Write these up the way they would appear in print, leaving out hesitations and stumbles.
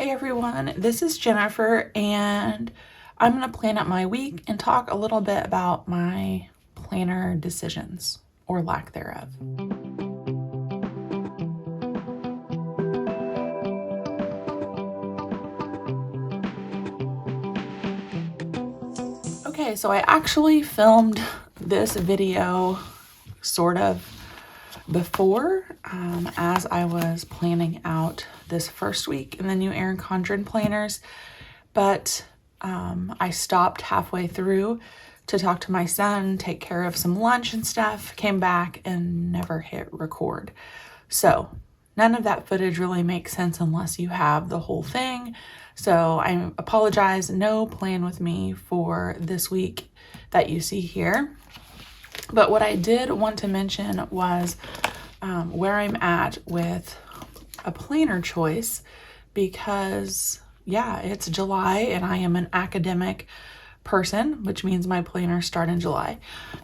Hey everyone, this is Jennifer and I'm going to plan out my week and talk a little bit about my planner decisions or lack thereof. Okay, so I actually filmed this video sort of before as I was planning out this first week in the new Erin Condren planners, but I stopped halfway through to talk to my son, take care of some lunch and stuff, came back and never hit record. So none of that footage really makes sense unless you have the whole thing. So I apologize, no plan with me for this week that you see here. But what I did want to mention was where I'm at with a planner choice, because yeah, it's July and I am an academic person, which means my planners start in July.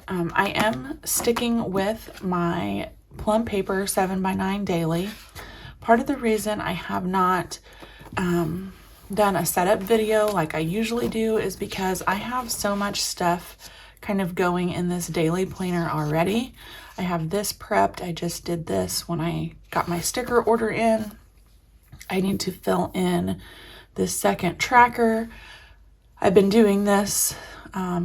I am sticking with my plum paper 7x9 daily. Part of the reason I have not done a setup video like I usually do is because I have so much stuff kind of going in this daily planner already. I have this prepped. I just did this when I got my sticker order in. I need to fill in this second tracker. I've been doing this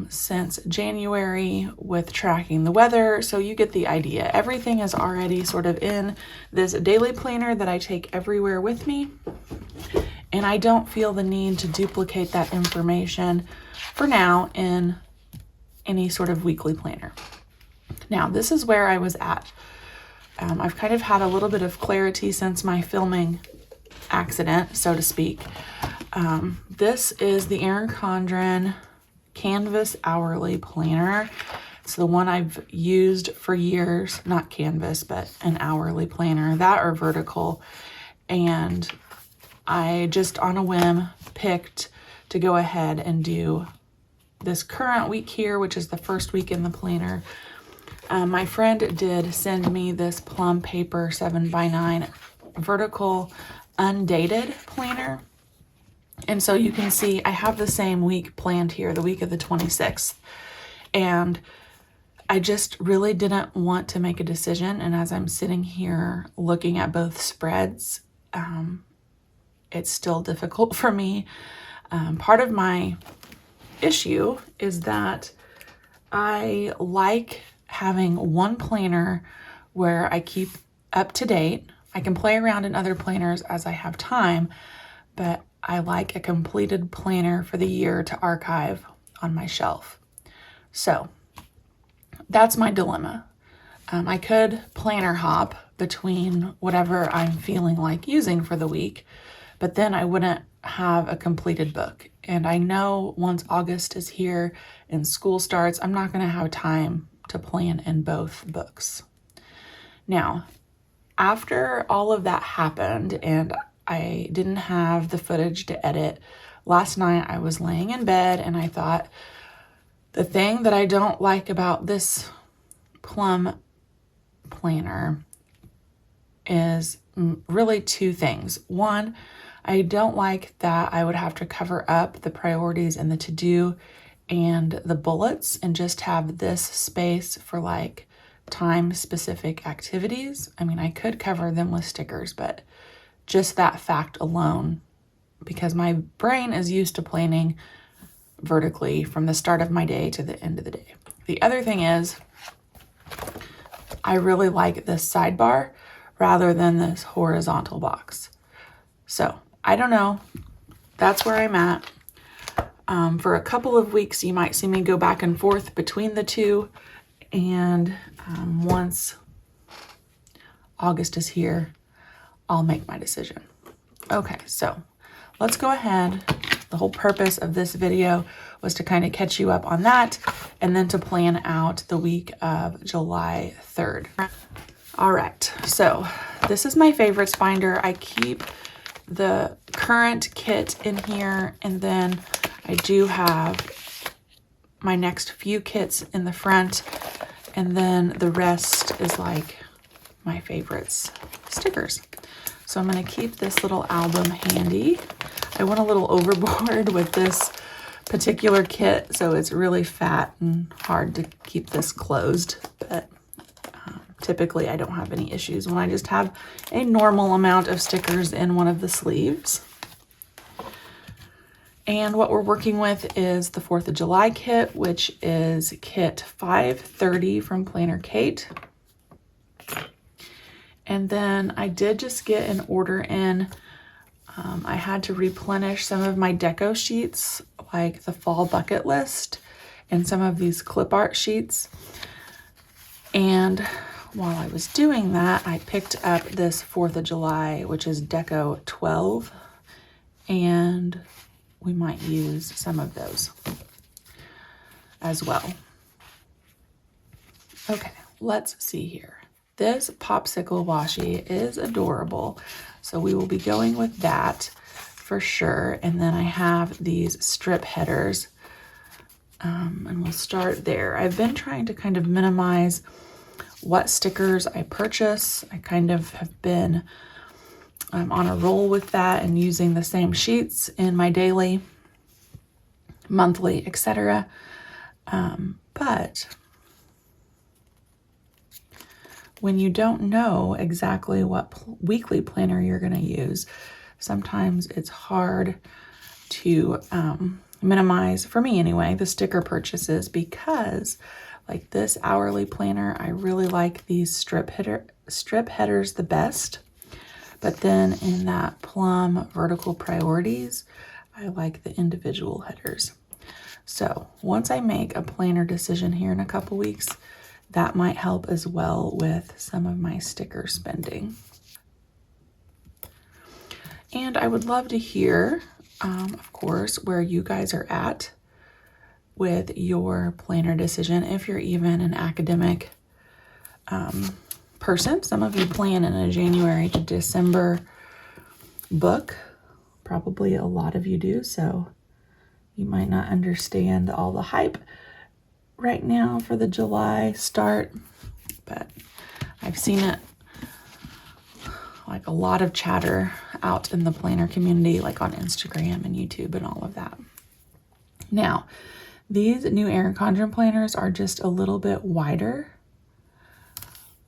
since January with tracking the weather, so you get the idea. Everything is already sort of in this daily planner that I take everywhere with me, and I don't feel the need to duplicate that information for now in any sort of weekly planner. Now, this is where I was at. I've kind of had a little bit of clarity since my filming accident, so to speak. This is the Erin Condren Canvas Hourly Planner. It's the one I've used for years, not Canvas, but an hourly planner, that or vertical. And I just on a whim picked to go ahead and do this current week here, which is the first week in the planner. My friend did send me this plum paper 7x9 vertical undated planner. And so you can see I have the same week planned here, the week of the 26th. And I just really didn't want to make a decision. And as I'm sitting here looking at both spreads, it's still difficult for me. Part of my issue is that I like having one planner where I keep up to date. I can play around in other planners as I have time, but I like a completed planner for the year to archive on my shelf. So that's my dilemma. I could planner hop between whatever I'm feeling like using for the week, but then I wouldn't have a completed book. And I know once August is here and school starts, I'm not going to have time to plan in both books. Now, after all of that happened and I didn't have the footage to edit, last night I was laying in bed and I thought, the thing that I don't like about this plum planner is really two things. One, I don't like that I would have to cover up the priorities and the to-do and the bullets and just have this space for like time-specific activities. I mean, I could cover them with stickers, but just that fact alone, because my brain is used to planning vertically from the start of my day to the end of the day. The other thing is, I really like this sidebar rather than this horizontal box. So I don't know. That's where I'm at. For a couple of weeks, you might see me go back and forth between the two. And once August is here, I'll make my decision. Okay, so let's go ahead. The whole purpose of this video was to kind of catch you up on that and then to plan out the week of July 3rd. All right, so this is my favorites binder. I keep the current kit in here, and then I do have my next few kits in the front, and then the rest is like my favorites stickers. So I'm going to keep this little album handy. I went a little overboard with this particular kit, so it's really fat and hard to keep this closed, but typically I don't have any issues when I just have a normal amount of stickers in one of the sleeves. And what we're working with is the 4th of July kit, which is KIT-530 from PlannerKate. And then I did just get an order in. I had to replenish some of my deco sheets, like the fall bucket list and some of these clip art sheets. And while I was doing that, I picked up this 4th of July, which is Deco 12, and we might use some of those as well. Okay, let's see here. This popsicle washi is adorable, so we will be going with that for sure. And then I have these strip headers, and we'll start there. I've been trying to kind of minimize what stickers I purchase. I kind of have been on a roll with that and using the same sheets in my daily, monthly, etc. But when you don't know exactly what weekly planner you're going to use, sometimes it's hard to minimize, for me anyway, the sticker purchases, because like this hourly planner, I really like these strip headers the best. But then in that plum vertical priorities, I like the individual headers. So once I make a planner decision here in a couple weeks, that might help as well with some of my sticker spending. And I would love to hear, of course, where you guys are at with your planner decision. If you're even an academic person, some of you plan in a January to December book. Probably a lot of you do, so you might not understand all the hype right now for the July start, but I've seen it like a lot of chatter out in the planner community, like on Instagram and YouTube and all of that. Now, these new Erin Condren planners are just a little bit wider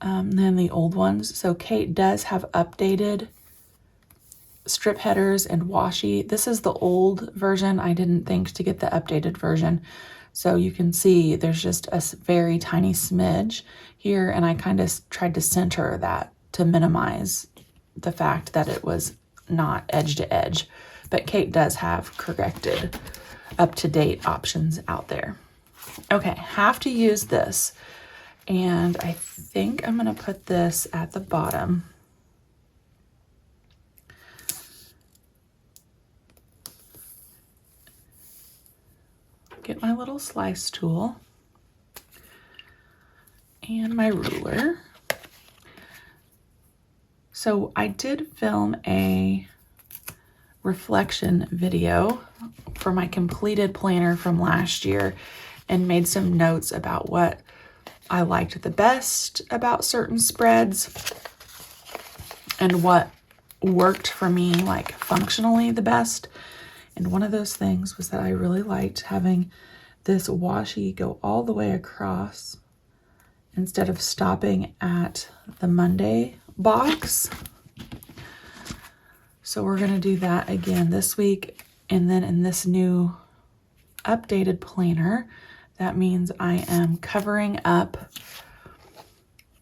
than the old ones. So Kate does have updated strip headers and washi. This is the old version. I didn't think to get the updated version. So you can see there's just a very tiny smidge here, and I kind of tried to center that to minimize the fact that it was not edge to edge. But Kate does have corrected, up-to-date options out there. Okay, have to use this. And I think I'm going to put this at the bottom. Get my little slice tool and my ruler. So I did film a reflection video for my completed planner from last year and made some notes about what I liked the best about certain spreads and what worked for me, like functionally the best. And one of those things was that I really liked having this washi go all the way across instead of stopping at the Monday box. So we're going to do that again this week. And then in this new updated planner, that means I am covering up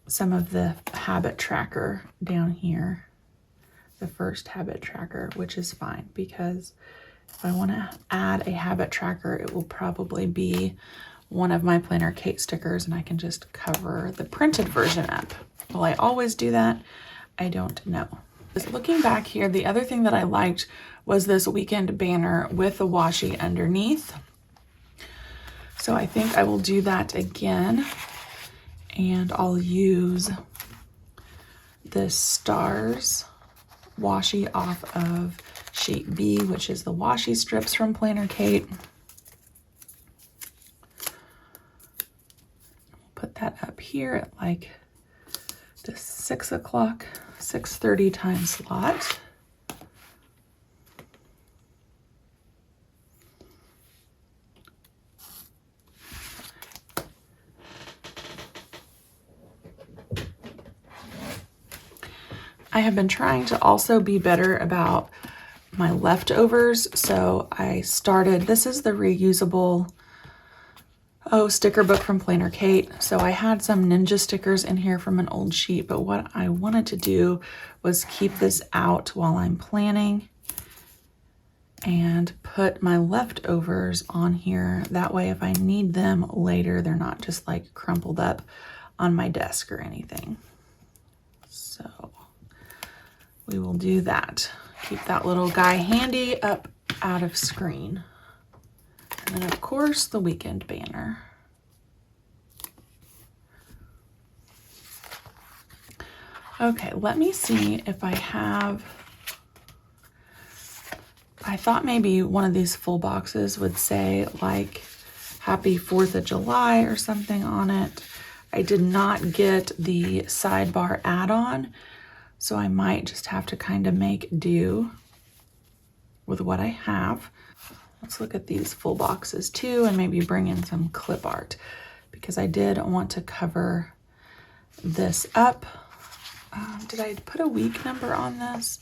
some of the habit tracker down here, the first habit tracker, which is fine because if I want to add a habit tracker, it will probably be one of my PlannerKate stickers, and I can just cover the printed version up. Will I always do that? I don't know. Just looking back here, the other thing that I liked was this weekend banner with the washi underneath. So I think I will do that again, and I'll use this stars washi off of sheet B, which is the washi strips from PlannerKate. Put that up here at like this 6 o'clock, 6:30 time slot. I have been trying to also be better about my leftovers. So I started, this is the reusable sticker book from PlannerKate. So I had some ninja stickers in here from an old sheet, but what I wanted to do was keep this out while I'm planning and put my leftovers on here. That way, if I need them later, they're not just like crumpled up on my desk or anything. So we will do that. Keep that little guy handy up out of screen. And then of course the weekend banner. Okay, let me see if I have, I thought maybe one of these full boxes would say like Happy 4th of July or something on it. I did not get the sidebar add-on, so I might just have to kind of make do with what I have. Let's look at these full boxes too and maybe bring in some clip art because I did want to cover this up. Did I put a week number on this?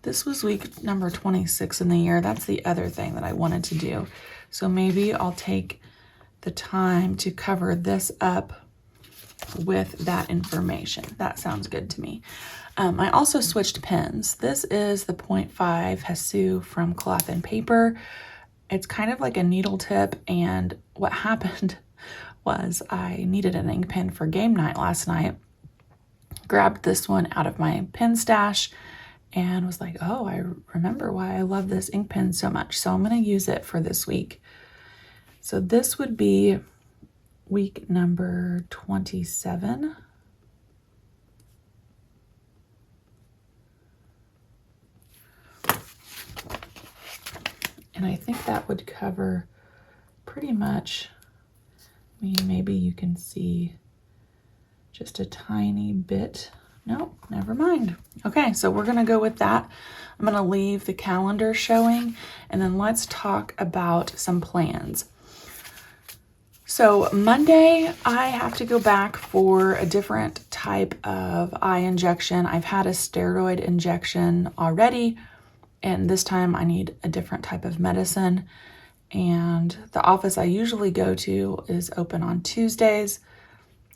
This was week number 26 in the year. That's the other thing that I wanted to do. So maybe I'll take the time to cover this up with that information. That sounds good to me. I also switched pens. This is the 0.5 Hsu from Cloth and Paper. It's kind of like a needle tip, and what happened was I needed an ink pen for game night last night. Grabbed this one out of my pen stash and was like, oh, I remember why I love this ink pen so much. So I'm going to use it for this week. So this would be week number 27. And I think that would cover pretty much, I mean, maybe you can see just a tiny bit. Nope, never mind. Okay, so we're gonna go with that. I'm gonna leave the calendar showing, and then let's talk about some plans. So Monday, I have to go back for a different type of eye injection. I've had a steroid injection already, and this time I need a different type of medicine. And the office I usually go to is open on Tuesdays.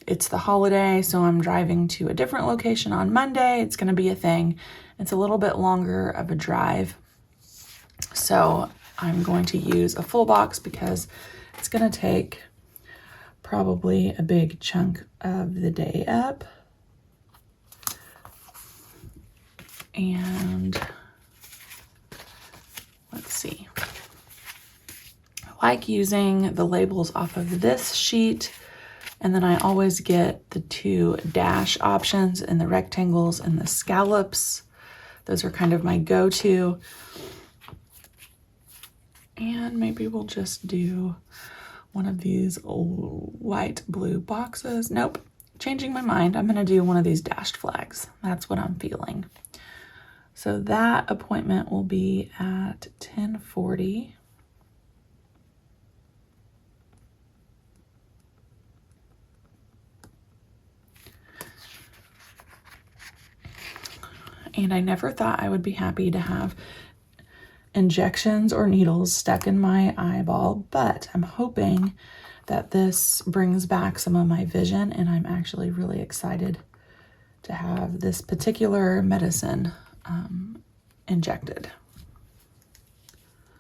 It's the holiday, so I'm driving to a different location on Monday. It's gonna be a thing. It's a little bit longer of a drive. So I'm going to use a full box because it's gonna take probably a big chunk of the day up. And let's see. I like using the labels off of this sheet, and then I always get the 2 dash options and the rectangles and the scallops. Those are kind of my go-to. And maybe we'll just do one of these old white blue boxes. Nope, changing my mind. I'm gonna do one of these dashed flags. That's what I'm feeling. So that appointment will be at 10:40. And I never thought I would be happy to have injections or needles stuck in my eyeball, but I'm hoping that this brings back some of my vision, and I'm actually really excited to have this particular medicine injected.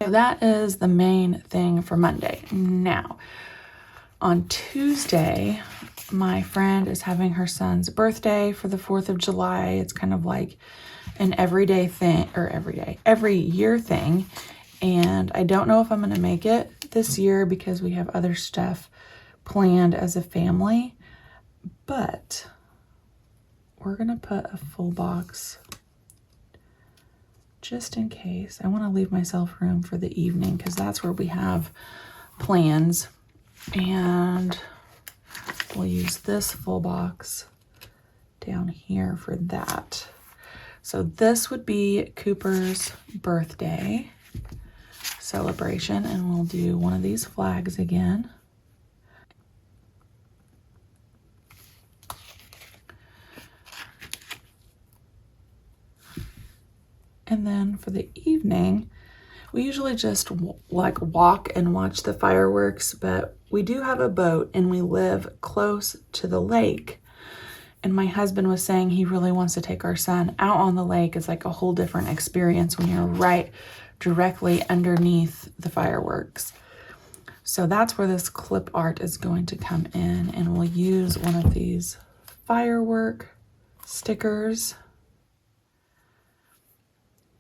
So that is the main thing for Monday. Now, on Tuesday, my friend is having her son's birthday for the 4th of July. It's kind of like an everyday thing, or every year thing. And I don't know if I'm going to make it this year because we have other stuff planned as a family, but we're going to put a full box just in case. I want to leave myself room for the evening because that's where we have plans. And we'll use this full box down here for that. So this would be Cooper's birthday celebration, and we'll do one of these flags again. And then for the evening, we usually just like walk and watch the fireworks, but we do have a boat and we live close to the lake. And my husband was saying he really wants to take our son out on the lake. It's like a whole different experience when you're right directly underneath the fireworks. So that's where this clip art is going to come in, and we'll use one of these firework stickers.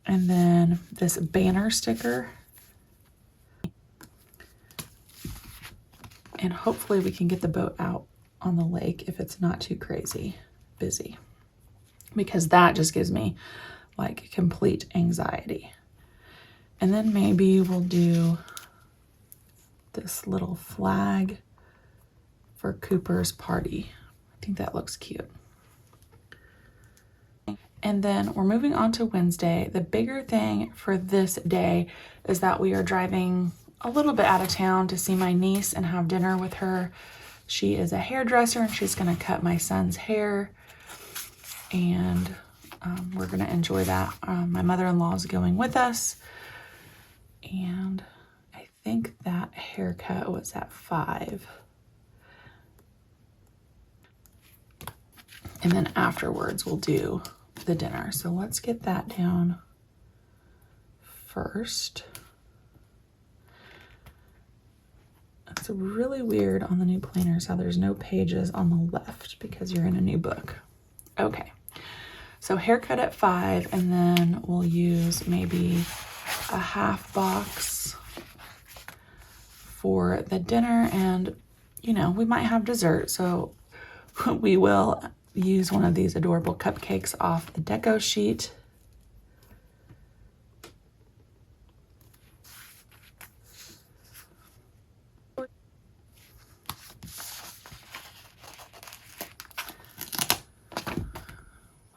And then this banner sticker. And hopefully we can get the boat out on the lake if it's not too crazy busy, because that just gives me like complete anxiety. And then maybe we'll do this little flag for Cooper's party. I think that looks cute. And then we're moving on to Wednesday. The bigger thing for this day is that we are driving a little bit out of town to see my niece and have dinner with her. She is a hairdresser and she's gonna cut my son's hair, and we're gonna enjoy that. My mother-in-law is going with us, and I think that haircut was at 5. And then afterwards we'll do the dinner. So let's get that down first. It's really weird on the new planners how there's no pages on the left because you're in a new book. Okay, so haircut at 5, and then we'll use maybe a half box for the dinner, and you know, we might have dessert, so we will use one of these adorable cupcakes off the deco sheet.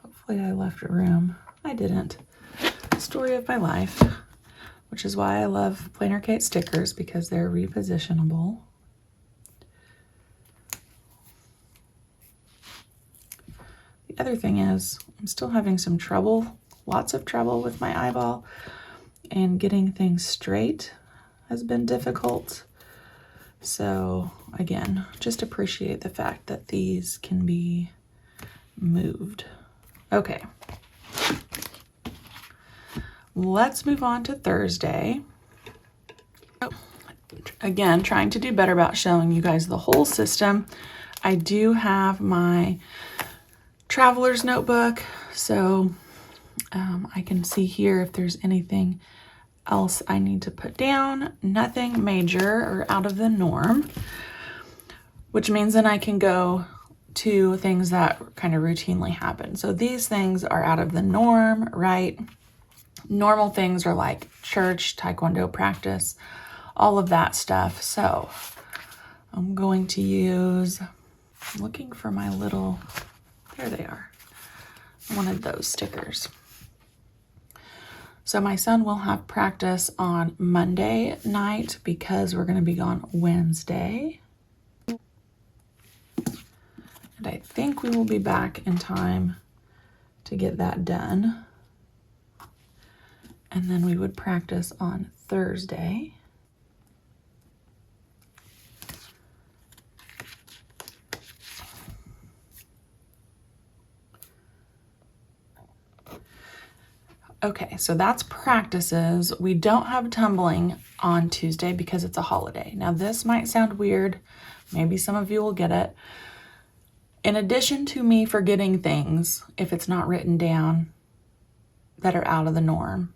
Hopefully I left room. I didn't. Story of my life, which is why I love PlannerKate stickers, because they're repositionable. The other thing is I'm still having some trouble, lots of trouble with my eyeball, and getting things straight has been difficult. So again, just appreciate the fact that these can be moved. Okay, let's move on to Thursday. Again, trying to do better about showing you guys the whole system. I do have my traveler's notebook, so I can see here if there's anything else I need to put down. Nothing major or out of the norm, which means then I can go to things that kind of routinely happen. So these things are out of the norm, right? Normal things are like church, taekwondo practice, all of that stuff. So I'm going to use, I'm looking for my little, there they are. I wanted those stickers. So my son will have practice on Monday night because we're going to be gone Wednesday. And I think we will be back in time to get that done. And then we would practice on Thursday. Okay, so that's practices. We don't have tumbling on Tuesday because it's a holiday. Now this might sound weird. Maybe some of you will get it. In addition to me forgetting things, if it's not written down, that are out of the norm,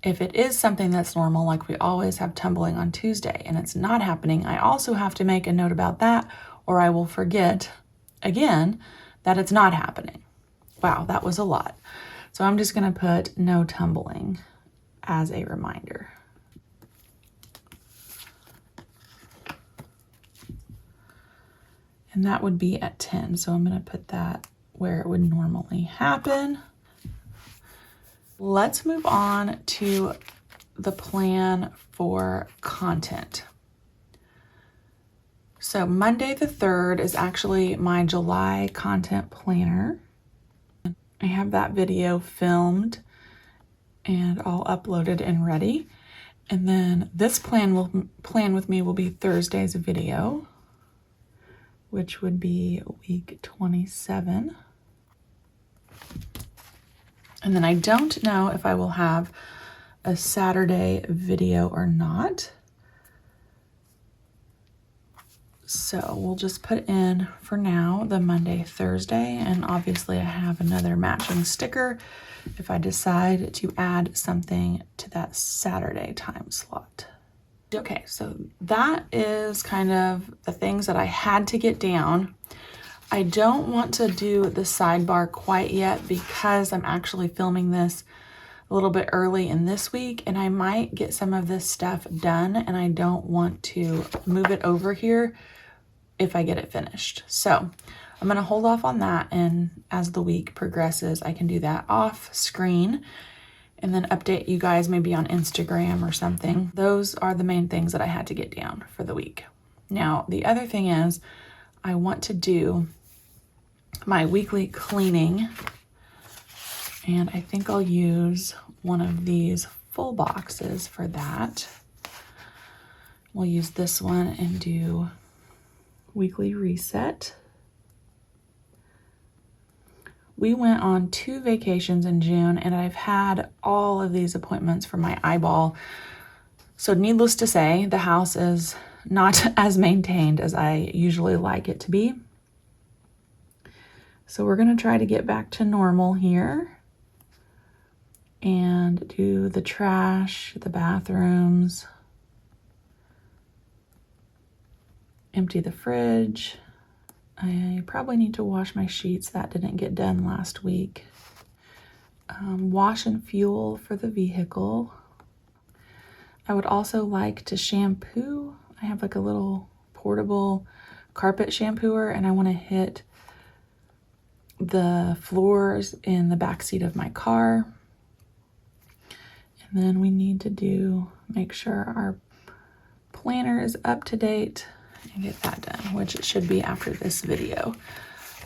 if it is something that's normal, like we always have tumbling on Tuesday and it's not happening, I also have to make a note about that, or I will forget again that it's not happening. Wow, that was a lot. So I'm just gonna put no tumbling as a reminder. And that would be at 10. So I'm gonna put that where it would normally happen. Let's move on to the plan for content. So Monday the 3rd is actually my July content planner. I have that video filmed and all uploaded and ready. And then this plan with me will be Thursday's video, which would be week 27. And then I don't know if I will have a Saturday video or not. So we'll just put in for now the Monday, Thursday, and obviously I have another matching sticker if I decide to add something to that Saturday time slot. Okay, so that is kind of the things that I had to get down. I don't want to do the sidebar quite yet because I'm actually filming this a little bit early in this week, and I might get some of this stuff done, and I don't want to move it over here if I get it finished. So I'm going to hold off on that, and as the week progresses, I can do that off screen and then update you guys maybe on Instagram or something. Those are the main things that I had to get down for the week. Now, the other thing is I want to do my weekly cleaning, and I think I'll use one of these full boxes for that. We'll use this one and do weekly reset. We went on 2 vacations in June, and I've had all of these appointments for my eyeball. So needless to say, the house is not as maintained as I usually like it to be. So we're going to try to get back to normal here and do the trash, the bathrooms, empty the fridge. I probably need to wash my sheets. That didn't get done last week. Wash and fuel for the vehicle. I would also like to shampoo. I have like a little portable carpet shampooer, and I want to hit the floors in the back seat of my car. And then we need to make sure our planner is up to date and get that done, which it should be after this video,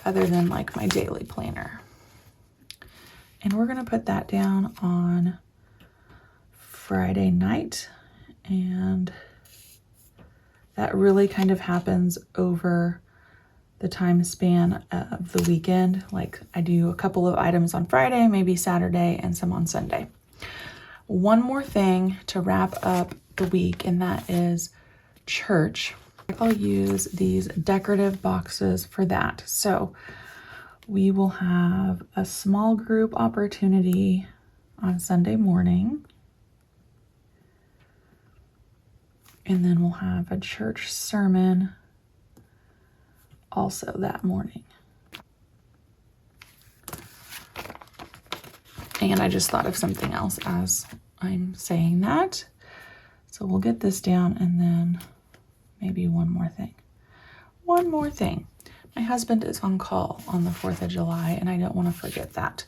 other than like my daily planner. And we're going to put that down on Friday night, and that really kind of happens over the time span of the weekend. Like I do a couple of items on Friday, maybe Saturday, and some on Sunday. One more thing to wrap up the week, and that is church. I'll use these decorative boxes for that. So we will have a small group opportunity on Sunday morning. And then we'll have a church sermon also that morning. And I just thought of something else as I'm saying that. So we'll get this down, and then maybe one more thing. One more thing. My husband is on call on the 4th of July, and I don't want to forget that.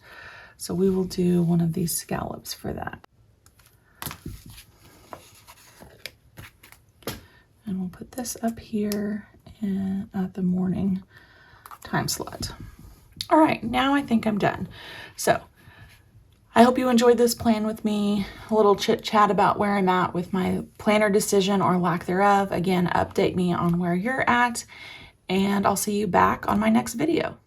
So we will do one of these scallops for that. And we'll put this up here at the morning time slot. All right, now I think I'm done. So I hope you enjoyed this plan with me, a little chit chat about where I'm at with my planner decision or lack thereof. Again, update me on where you're at, and I'll see you back on my next video.